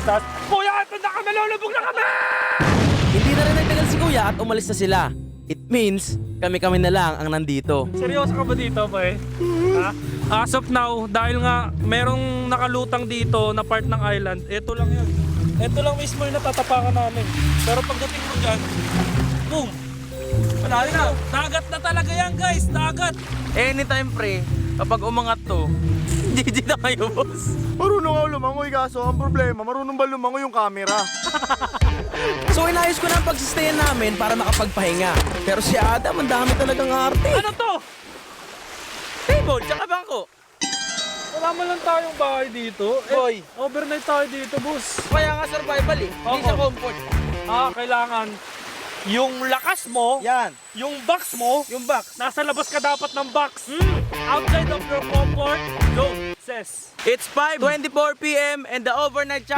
tas, kuya, ito na kami, lulubog na kami! Hindi na rin nagtagal si Kuya at umalis na sila. It means, kami-kami na lang ang nandito. Seryoso ka ba dito, boy? Ha? As of now, dahil nga merong nakalutang dito na part ng island, ito lang yun. Ito lang mismo yung natatapakan namin. Pero pagdating mo dyan, boom! Wala na. Dagat na talaga yan, guys. Dagat. Anytime pre, kapag umangat to, GG na kayo, boss. Marunong ako lumangoy kaso ang problema, marunong ba lumangoy yung camera? So inayos ko na ang pagsistayan namin para makapagpahinga. Pero si Adam, ang dami talagang arte. Ano to? Table, tsaka bangko. Wala man lang tayong bahay dito. Boy. Overnight tayo dito, boss. Kaya nga survival eh, hindi Oo. siya comfort. Kailangan yung lakas mo, Yan, yung box mo, yung box. nasa labas ka dapat ng box. Outside of your comfort zone, says. It's 5:24 p.m. and the overnight